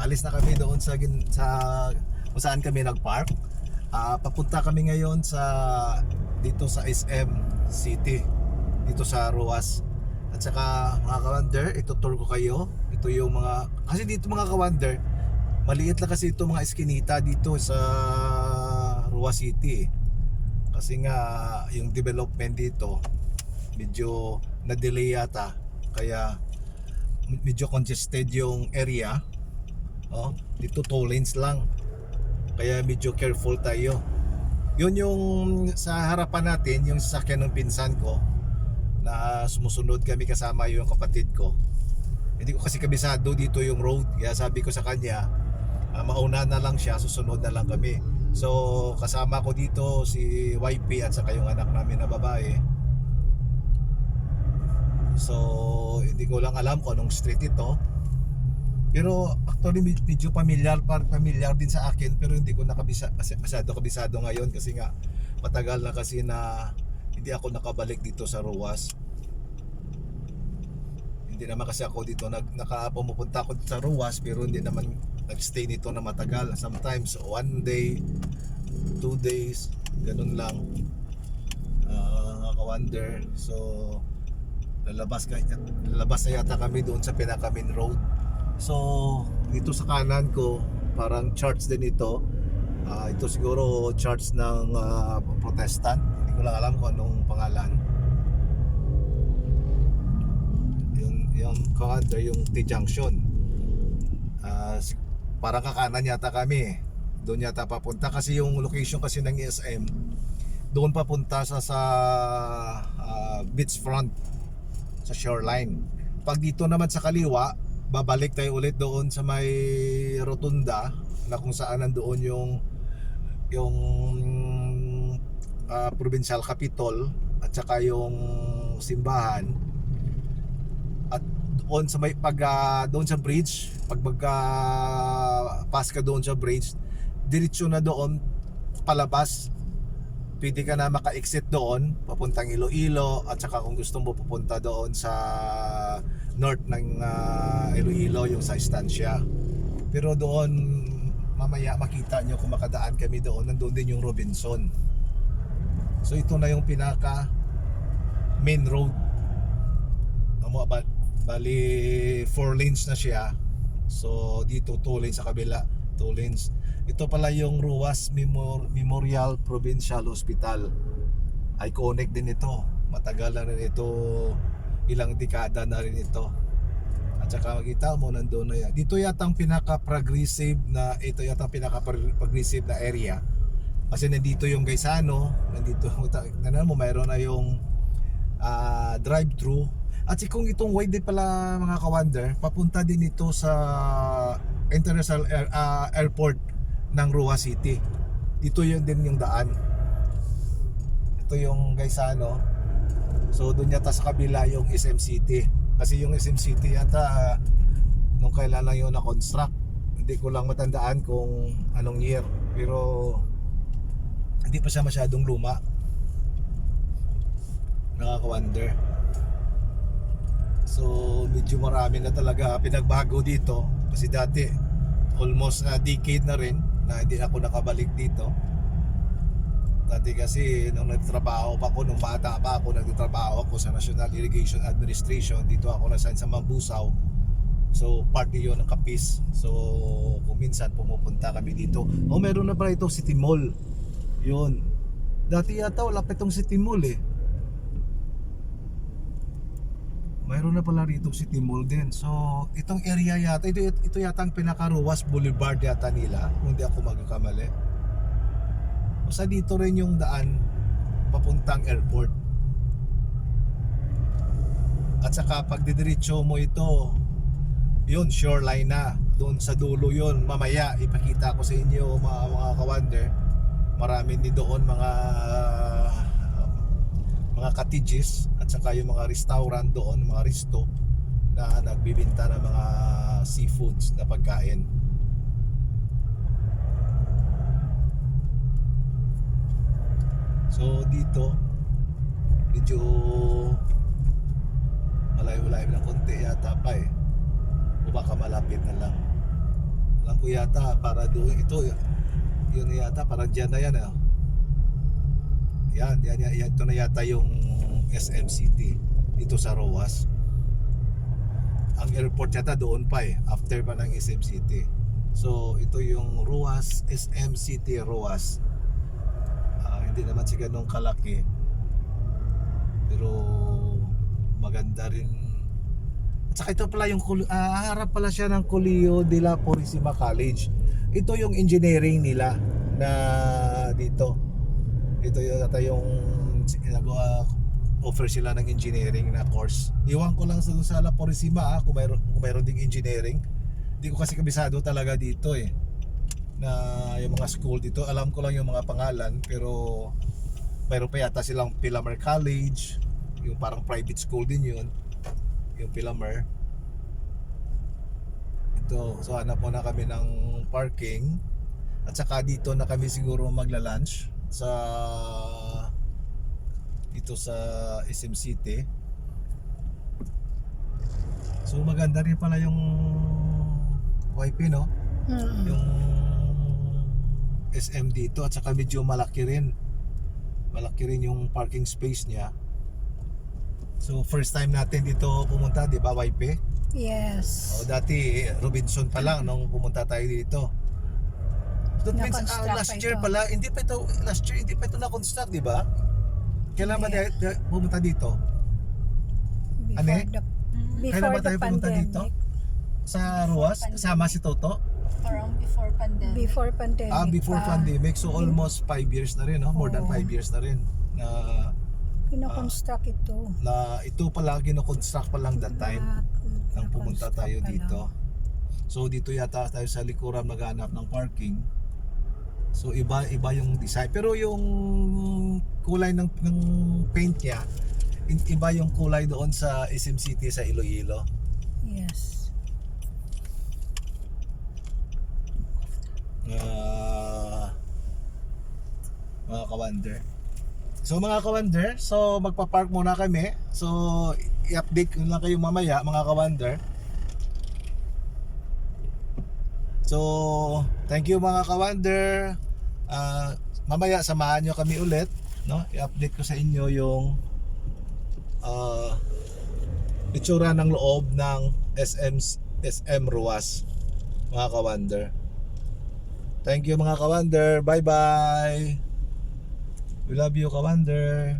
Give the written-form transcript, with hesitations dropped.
Alis na kami doon sa kung saan kami nagpark. Papunta kami ngayon dito sa SM City, dito sa Ruas. At saka mga kawander, ito tour ko kayo. Ito yung mga, kasi dito mga kawander, maliit lang kasi ito mga eskinita dito sa Ruas City. Kasi nga yung development dito medyo na-delay yata, kaya medyo congested yung area. Dito 2 lanes lang, kaya medyo careful tayo. Yun yung sa harapan natin, yung sasakyan ng pinsan ko na sumusunod kami kasama yung kapatid ko. Hindi ko kasi kabisado dito yung road, kaya sabi ko sa kanya, mauna na lang siya, susunod na lang kami. So kasama ko dito si YP at saka yung anak namin na babae. So hindi ko lang alam kung anong street ito, pero actually medyo familiar din sa akin, pero hindi ko masyado kabisado ngayon kasi nga matagal na kasi na hindi ako nakabalik dito sa Ruas. Hindi naman kasi ako dito pumupunta ako sa Ruas, pero hindi naman nagstay nito na matagal. Sometimes 1 day, 2 days, ganun lang. Wonder. So lalabas na yata kami doon sa pinaka main road. So dito sa kanan ko parang church din ito. Ito siguro church ng Protestant. Hindi ko lang alam kung anong pangalan. Yung kanan, yung T-junction. Parang kakanan yata kami. Doon yata papunta kasi yung location kasi ng ESM doon papunta sa beachfront, sa shoreline. Pag dito naman sa kaliwa, babalik tayo ulit doon sa may rotunda na kung saan nandoon yung provincial capital at saka yung simbahan. At doon sa may doon sa bridge, pag pass ka doon sa bridge, diretso na doon palabas. Pwede ka na maka-exit doon papuntang Iloilo, at saka kung gusto mo pupunta doon sa north ng Iloilo, yung sa Estancia. Pero doon mamaya makita nyo kung makadaan kami doon, nandun din yung Robinson. So ito na yung pinaka main road. Bali 4 lanes na siya. So dito 2 lanes sa kabila, 2 lanes. Ito pala yung Ruas Memorial Provincial Hospital. Iconic din ito. Matagal na rin ito, ilang dekada na rin ito. At saka makita mo nandoon na yan. Dito yata ang pinaka-progressive na area. Kasi nandito yung Gaisano, nandito tingnan mo, mayroon na yung drive-thru. At kung itong way din pala mga kawander, papunta din ito sa International Airport ng Ruas City. Dito yun din yung daan. Ito yung Gaisano. So doon yata sa kabila yung SM City. Kasi yung SM City yata nung kailan lang yun na-construct. Hindi ko lang matandaan kung anong year, pero hindi pa siya masyadong luma. Nakaka-wonder. So medyo marami na talaga pinagbago dito. Kasi dati almost a decade na rin na hindi ako nakabalik dito. Dati kasi nung nagtrabaho pa ako, nung bata pa ako, nagtatrabaho ako sa National Irrigation Administration. Dito ako nasan sa Mambusaw. So part yun ng Capiz. So kung minsan pumupunta kami dito. Meron na pala itong City Mall. Yun. Dati yata wala pa itong City Mall eh. Mayroon na pala rito City Mall din. So itong area yata, ito yata ang pinaka-Ruas Boulevard yata nila, kung hindi ako magkakamali. Basta dito rin yung daan papuntang airport. At saka pag didiretso mo ito, yun, shoreline na. Doon sa dulo yun. Mamaya ipakita ko sa inyo mga kawander. Marami din doon mga cottages at saka yung mga restaurant doon, mga resto na nagbibenta ng mga seafoods na pagkain. So dito medyo malayo-layo ng konti yata pa eh, o baka malapit na lang. Alam ko yata para doon ito. Yun yata parang dyan na yan. Yan, ito na yata yung SM City dito sa Roas. Ang airport yata doon pa after pa ng SM City. So ito yung Roas, SM City Roas. Hindi naman siya ganun kalaki, pero maganda rin. At saka ito pala yung harap pala siya ng Colegio de la Purísima College. Ito yung engineering nila na dito. Ito yung offer sila ng engineering na course. Iwan ko lang sa La Purísima kung mayroon ding engineering. Hindi ko kasi kabisado talaga dito na yung mga school dito. Alam ko lang yung mga pangalan, pero mayroon pa yata silang Pillar College, yung parang private school din yun, yung Pillar. Ito, so hanap muna kami ng parking. At saka dito na kami siguro magla-lunch dito sa SM City. So maganda rin pala yung wifi, no? Yung SM dito, at saka medyo malaki rin yung parking space niya. So first time natin dito pumunta, di ba, wifi? Yes. Dati Robinson pa lang nung pumunta tayo dito. That means last year hindi pa ito na-construct, di ba? Kailan ba tayo pumunta dito? Kailan ba tayo pumunta dito? Sa Roas? Kasama si Toto? Around before pandemic. Before pandemic. Before pandemic. So almost 5 years na rin, no? More than 5 years na rin na Kino-construct ito. ito pala kino-construct pa lang that time nang pumunta tayo dito. So dito yata tayo sa likuran maghanap ng parking. So iba yung design, pero yung kulay ng paint niya iba yung kulay doon sa SM City sa Iloilo. Yes. Mga kawander. So mga kawander, so magpa-park muna kami. So i-update ko lang kayo mamaya, mga kawander. So thank you mga kawander. Mamaya samahan nyo kami ulit, no? I-update ko sa inyo yung itsura ng loob ng SM Roas, mga kawander. Thank you mga kawander. Bye bye. We love you, kawander.